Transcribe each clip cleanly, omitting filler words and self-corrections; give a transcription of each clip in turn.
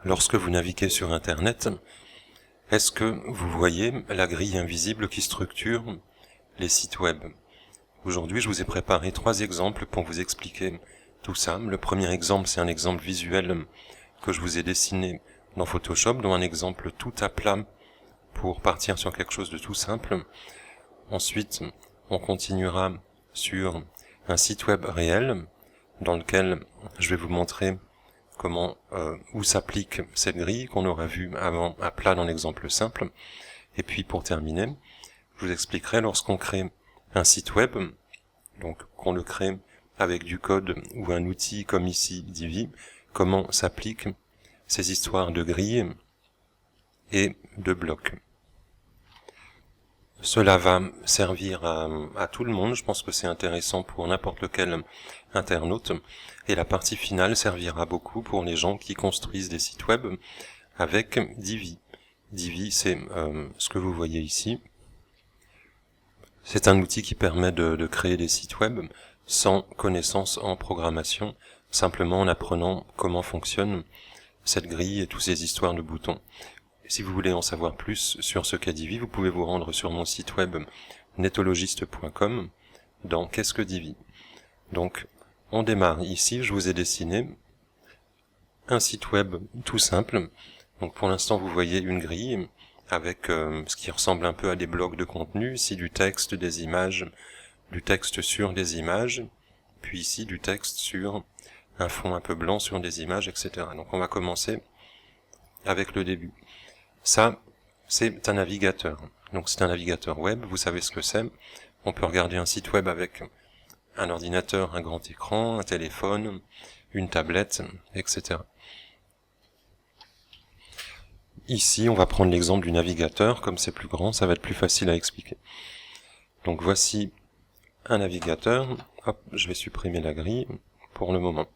Lorsque vous naviguez sur Internet, est-ce que vous voyez la grille invisible qui structure les sites web? Aujourd'hui, je vous ai préparé 3 exemples pour vous expliquer tout ça. Le premier exemple, c'est un exemple visuel que je vous ai dessiné dans Photoshop, dont un exemple tout à plat pour partir sur quelque chose de tout simple. Ensuite, on continuera sur un site web réel dans lequel je vais vous montrer comment où s'applique cette grille qu'on aura vue avant à plat dans l'exemple simple. Et puis pour terminer, je vous expliquerai lorsqu'on crée un site web, donc qu'on le crée avec du code ou un outil comme ici Divi, comment s'appliquent ces histoires de grilles et de blocs. Cela va servir à tout le monde, je pense que c'est intéressant pour n'importe lequel internaute, et la partie finale servira beaucoup pour les gens qui construisent des sites web avec Divi. Divi, c'est ce que vous voyez ici. C'est un outil qui permet de créer des sites web sans connaissance en programmation, simplement en apprenant comment fonctionne cette grille et toutes ces histoires de boutons. Si vous voulez en savoir plus sur ce qu'est Divi, vous pouvez vous rendre sur mon site web netologiste.com dans Qu'est-ce que Divi. Donc, on démarre. Ici, je vous ai dessiné un site web tout simple. Donc, pour l'instant, vous voyez une grille avec ce qui ressemble un peu à des blocs de contenu. Ici, du texte, des images, du texte sur des images, puis ici, du texte sur un fond un peu blanc sur des images, etc. Donc, on va commencer avec le début. Ça, c'est un navigateur. Donc c'est un navigateur web, vous savez ce que c'est. On peut regarder un site web avec un ordinateur, un grand écran, un téléphone, une tablette, etc. Ici, on va prendre l'exemple du navigateur. Comme c'est plus grand, ça va être plus facile à expliquer. Donc voici un navigateur. Hop, je vais supprimer la grille pour le moment.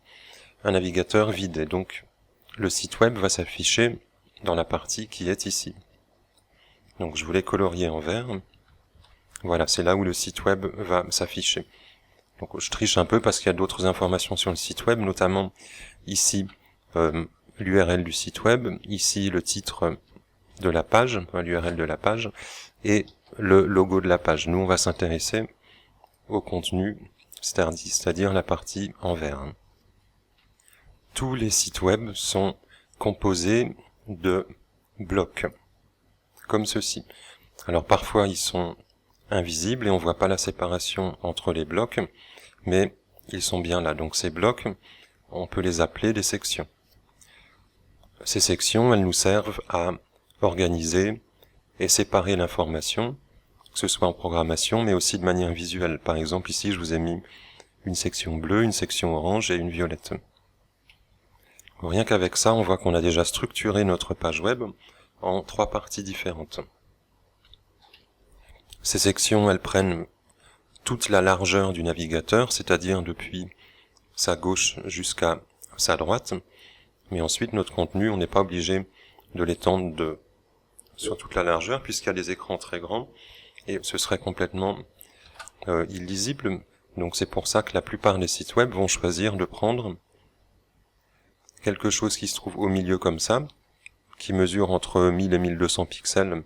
Un navigateur vide. Et donc, le site web va s'afficher dans la partie qui est ici. Donc je voulais colorier en vert. Voilà, c'est là où le site web va s'afficher. Donc je triche un peu parce qu'il y a d'autres informations sur le site web, notamment ici l'URL du site web, ici le titre de la page, l'URL de la page, et le logo de la page. Nous on va s'intéresser au contenu, c'est-à-dire la partie en vert. Tous les sites web sont composés de blocs, comme ceci. Alors parfois ils sont invisibles et on voit pas la séparation entre les blocs, mais ils sont bien là. Donc ces blocs, on peut les appeler des sections. Ces sections, elles nous servent à organiser et séparer l'information, que ce soit en programmation, mais aussi de manière visuelle. Par exemple, ici, je vous ai mis une section bleue, une section orange et une violette. Rien qu'avec ça, on voit qu'on a déjà structuré notre page web en 3 parties différentes. Ces sections, elles prennent toute la largeur du navigateur, c'est-à-dire depuis sa gauche jusqu'à sa droite, mais ensuite notre contenu, on n'est pas obligé de l'étendre sur toute la largeur, puisqu'il y a des écrans très grands, et ce serait complètement illisible. Donc c'est pour ça que la plupart des sites web vont choisir de prendre quelque chose qui se trouve au milieu comme ça, qui mesure entre 1000 et 1200 pixels.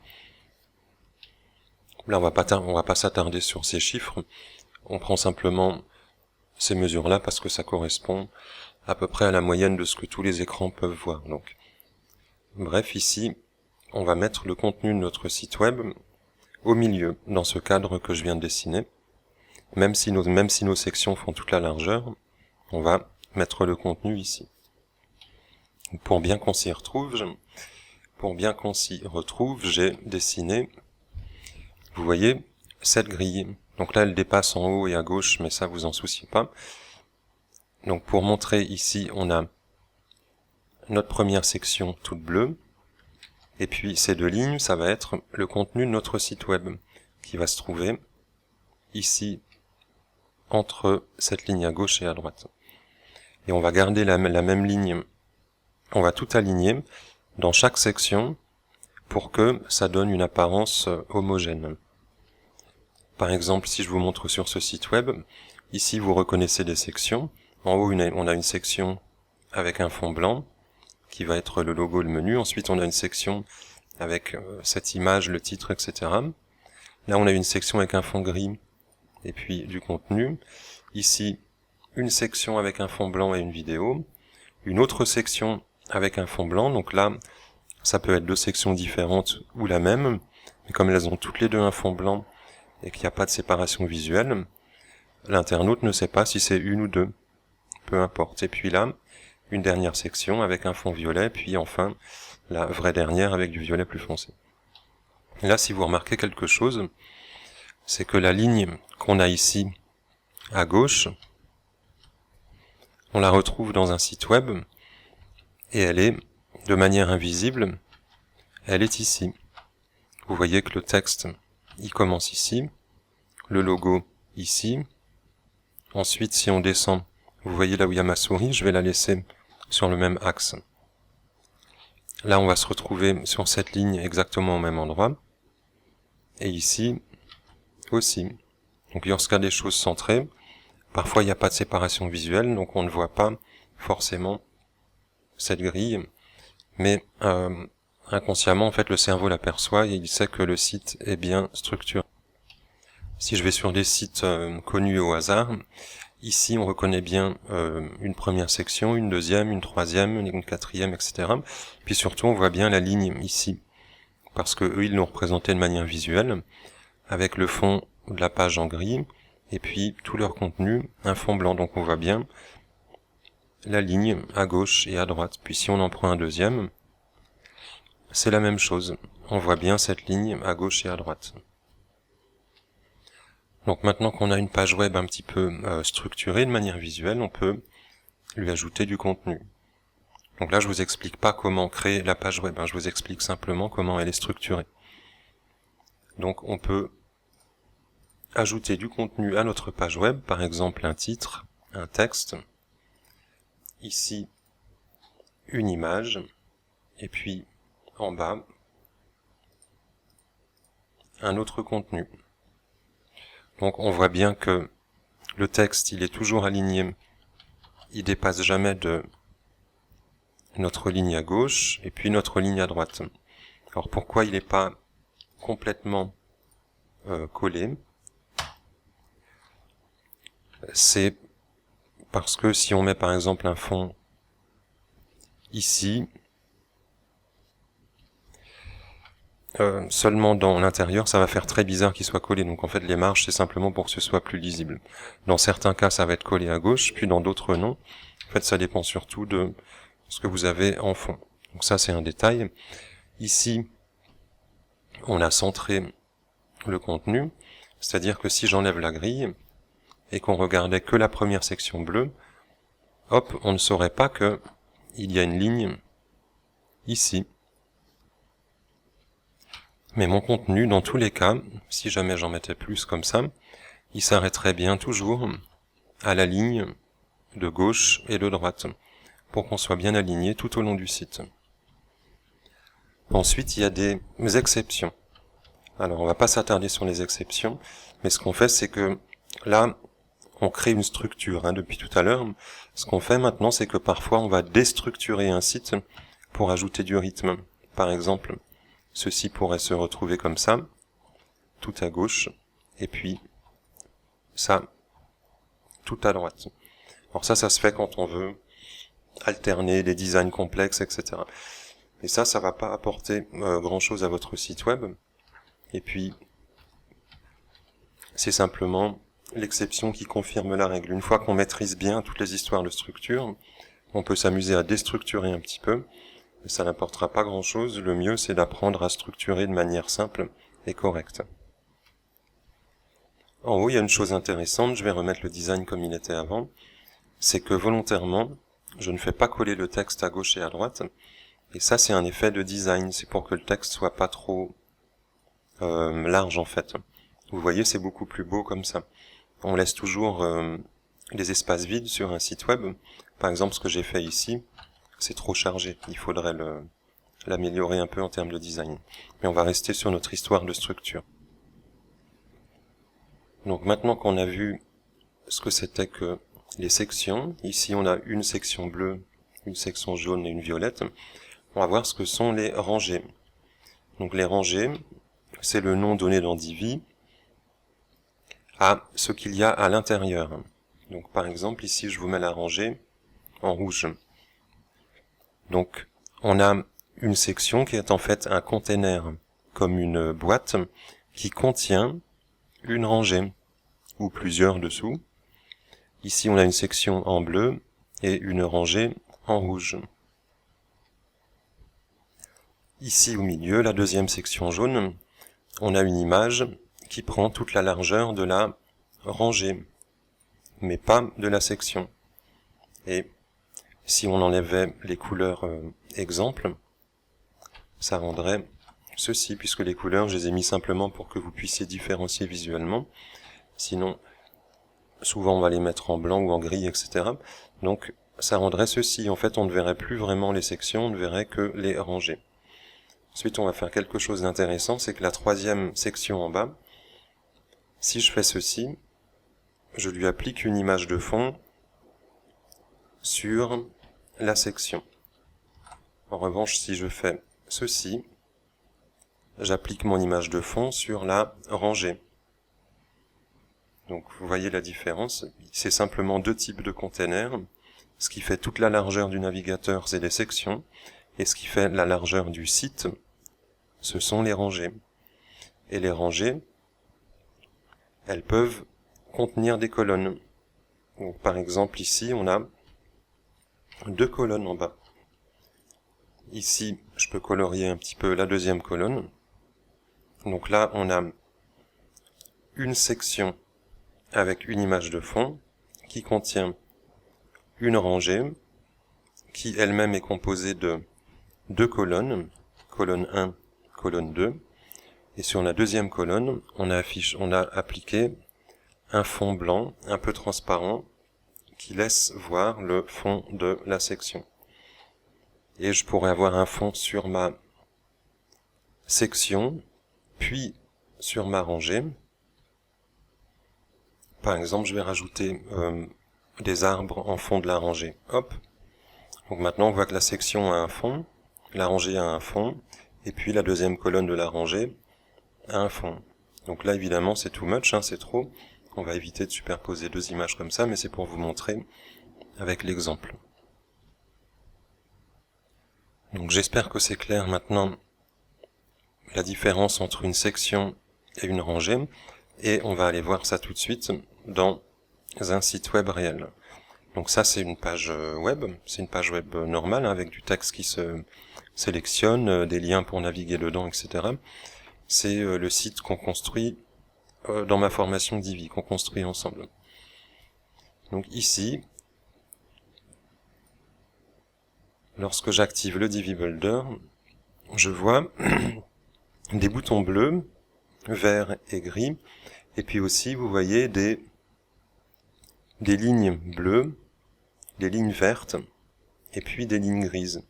Là, on va pas s'attarder sur ces chiffres. On prend simplement ces mesures-là parce que ça correspond à peu près à la moyenne de ce que tous les écrans peuvent voir. Donc, bref, ici, on va mettre le contenu de notre site web au milieu, dans ce cadre que je viens de dessiner. Même si nos sections font toute la largeur, on va mettre le contenu ici. Pour bien qu'on s'y retrouve, j'ai dessiné, vous voyez, cette grille. Donc là, elle dépasse en haut et à gauche, mais ça, vous en souciez pas. Donc pour montrer ici, on a notre première section toute bleue, et puis ces 2 lignes, ça va être le contenu de notre site web, qui va se trouver ici, entre cette ligne à gauche et à droite. Et on va garder la même ligne. On va tout aligner dans chaque section pour que ça donne une apparence homogène. Par exemple, si je vous montre sur ce site web, ici vous reconnaissez des sections. En haut, on a une section avec un fond blanc. qui va être le logo, le menu. Ensuite, on a une section avec cette image, le titre, etc. Là, on a une section avec un fond gris et puis du contenu. Ici, une section avec un fond blanc et une vidéo. Une autre section avec un fond blanc. Donc là, ça peut être deux sections différentes ou la même. Mais comme elles ont toutes les deux un fond blanc et qu'il n'y a pas de séparation visuelle, l'internaute ne sait pas si c'est une ou deux. Peu importe. Et puis là, une dernière section avec un fond violet, puis enfin la vraie dernière avec du violet plus foncé. Là, si vous remarquez quelque chose, c'est que la ligne qu'on a ici à gauche, on la retrouve dans un site web, et elle est, de manière invisible, elle est ici. Vous voyez que le texte, il commence ici, le logo ici. Ensuite, si on descend, vous voyez là où il y a ma souris, je vais la laisser sur le même axe. Là, on va se retrouver sur cette ligne exactement au même endroit. Et ici aussi. Donc lorsqu'il y a des choses centrées, parfois il n'y a pas de séparation visuelle, donc on ne voit pas forcément cette grille. Mais inconsciemment, en fait, le cerveau l'aperçoit et il sait que le site est bien structuré. Si je vais sur des sites connus au hasard, ici on reconnaît bien une première section, une deuxième, une troisième, une quatrième, etc. Puis surtout on voit bien la ligne ici, parce que eux ils l'ont représenté de manière visuelle, avec le fond de la page en gris, et puis tout leur contenu, un fond blanc. Donc on voit bien la ligne à gauche et à droite. Puis si on en prend un deuxième, c'est la même chose. On voit bien cette ligne à gauche et à droite. Donc maintenant qu'on a une page web un petit peu structurée de manière visuelle, on peut lui ajouter du contenu. Donc là, je vous explique pas comment créer la page web, je vous explique simplement comment elle est structurée. Donc on peut ajouter du contenu à notre page web, par exemple un titre, un texte, ici une image, et puis en bas un autre contenu. Donc on voit bien que le texte, il est toujours aligné, il dépasse jamais de notre ligne à gauche et puis notre ligne à droite. Alors pourquoi il n'est pas complètement collé? C'est parce que si on met par exemple un fond ici, seulement dans l'intérieur, ça va faire très bizarre qu'il soit collé. Donc en fait, les marges, c'est simplement pour que ce soit plus lisible. Dans certains cas, ça va être collé à gauche, puis dans d'autres, non. En fait, ça dépend surtout de ce que vous avez en fond. Donc ça, c'est un détail. Ici, on a centré le contenu, c'est-à-dire que si j'enlève la grille et qu'on regardait que la première section bleue, hop, on ne saurait pas que il y a une ligne ici. Mais mon contenu, dans tous les cas, si jamais j'en mettais plus comme ça, il s'arrêterait bien toujours à la ligne de gauche et de droite, pour qu'on soit bien aligné tout au long du site. Ensuite, il y a des exceptions. Alors, on va pas s'attarder sur les exceptions, mais ce qu'on fait, c'est que là, on crée une structure. Depuis tout à l'heure, ce qu'on fait maintenant, c'est que parfois, on va déstructurer un site pour ajouter du rythme. Par exemple, ceci pourrait se retrouver comme ça, tout à gauche, et puis ça, tout à droite. Alors ça se fait quand on veut alterner des designs complexes, etc. Et ça va pas apporter grand-chose à votre site web. Et puis, c'est simplement l'exception qui confirme la règle. Une fois qu'on maîtrise bien toutes les histoires de structure, on peut s'amuser à déstructurer un petit peu, mais ça n'apportera pas grand-chose. Le mieux, c'est d'apprendre à structurer de manière simple et correcte. En haut, il y a une chose intéressante, je vais remettre le design comme il était avant, c'est que volontairement, je ne fais pas coller le texte à gauche et à droite, et ça c'est un effet de design, c'est pour que le texte soit pas trop large en fait. Vous voyez, c'est beaucoup plus beau comme ça. On laisse toujours les espaces vides sur un site web. Par exemple, ce que j'ai fait ici, c'est trop chargé, il faudrait l'améliorer un peu en termes de design. Mais on va rester sur notre histoire de structure. Donc maintenant qu'on a vu ce que c'était que les sections, ici on a une section bleue une section jaune et une violette, on va voir ce que sont les rangées. Donc les rangées, c'est le nom donné dans Divi à ce qu'il y a à l'intérieur. Donc par exemple, ici je vous mets la rangée en rouge. Donc on a une section qui est en fait un container, comme une boîte, qui contient une rangée, ou plusieurs dessous. Ici on a une section en bleu et une rangée en rouge. Ici au milieu, la deuxième section jaune, on a une image qui prend toute la largeur de la rangée, mais pas de la section. Et si on enlevait les couleurs exemples, ça rendrait ceci, puisque les couleurs, je les ai mis simplement pour que vous puissiez différencier visuellement. Sinon, souvent on va les mettre en blanc ou en gris, etc. Donc ça rendrait ceci. En fait, on ne verrait plus vraiment les sections, on ne verrait que les rangées. Ensuite, on va faire quelque chose d'intéressant, c'est que la troisième section en bas, si je fais ceci, je lui applique une image de fond sur la section. En revanche, si je fais ceci, j'applique mon image de fond sur la rangée. Donc vous voyez la différence, c'est simplement deux types de containers. Ce qui fait toute la largeur du navigateur, c'est les sections, et ce qui fait la largeur du site, ce sont les rangées. Et les rangées, elles peuvent contenir des colonnes. Donc, par exemple, ici, on a deux colonnes en bas. Ici, je peux colorier un petit peu la deuxième colonne. Donc là, on a une section avec une image de fond qui contient une rangée qui elle-même est composée de deux colonnes, colonne 1, colonne 2. Et sur la deuxième colonne, on a appliqué un fond blanc un peu transparent qui laisse voir le fond de la section. Et je pourrais avoir un fond sur ma section, puis sur ma rangée. Par exemple, je vais rajouter des arbres en fond de la rangée. Hop. Donc maintenant, on voit que la section a un fond, la rangée a un fond, et puis la deuxième colonne de la rangée a un fond. Donc là, évidemment, c'est too much, c'est trop. On va éviter de superposer deux images comme ça, mais c'est pour vous montrer avec l'exemple. Donc j'espère que c'est clair maintenant la différence entre une section et une rangée, et on va aller voir ça tout de suite dans un site web réel. Donc ça c'est une page web, c'est une page web normale avec du texte qui se sélectionne, des liens pour naviguer dedans, etc. C'est le site qu'on construit dans ma formation Divi, qu'on construit ensemble. Donc ici, lorsque j'active le Divi Builder, je vois des boutons bleus, verts et gris, et puis aussi vous voyez des lignes bleues, des lignes vertes, et puis des lignes grises.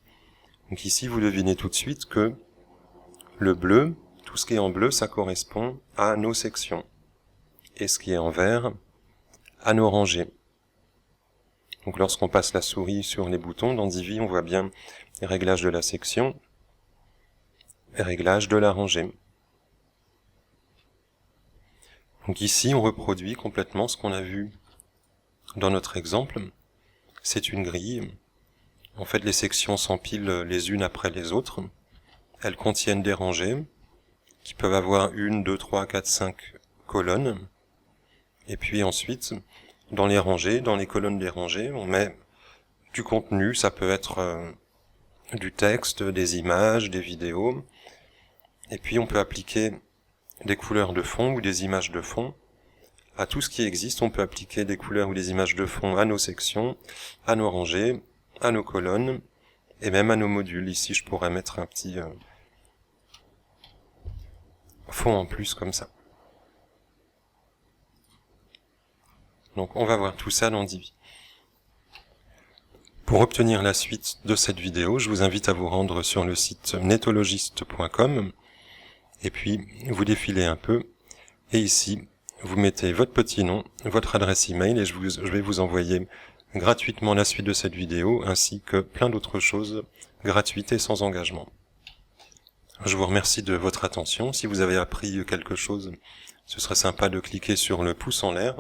Donc ici vous devinez tout de suite que le bleu, tout ce qui est en bleu, ça correspond à nos sections, et ce qui est en vert, à nos rangées. Donc lorsqu'on passe la souris sur les boutons, dans Divi, on voit bien les réglages de la section, les réglages de la rangée. Donc ici, on reproduit complètement ce qu'on a vu dans notre exemple. C'est une grille. En fait, les sections s'empilent les unes après les autres. Elles contiennent des rangées qui peuvent avoir 1, 2, 3, 4, 5 colonnes. Et puis ensuite, dans les rangées, dans les colonnes des rangées, on met du contenu. Ça peut être du texte, des images, des vidéos. Et puis on peut appliquer des couleurs de fond ou des images de fond. À tout ce qui existe, on peut appliquer des couleurs ou des images de fond à nos sections, à nos rangées, à nos colonnes, et même à nos modules. Ici, je pourrais mettre un petit fond en plus comme ça. Donc on va voir tout ça dans Divi. Pour obtenir la suite de cette vidéo, je vous invite à vous rendre sur le site netologist.com et puis vous défilez un peu, et ici vous mettez votre petit nom, votre adresse email, et je vais vous envoyer gratuitement la suite de cette vidéo, ainsi que plein d'autres choses gratuites et sans engagement. Je vous remercie de votre attention. Si vous avez appris quelque chose, ce serait sympa de cliquer sur le pouce en l'air,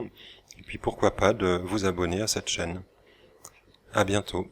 et puis pourquoi pas de vous abonner à cette chaîne. À bientôt.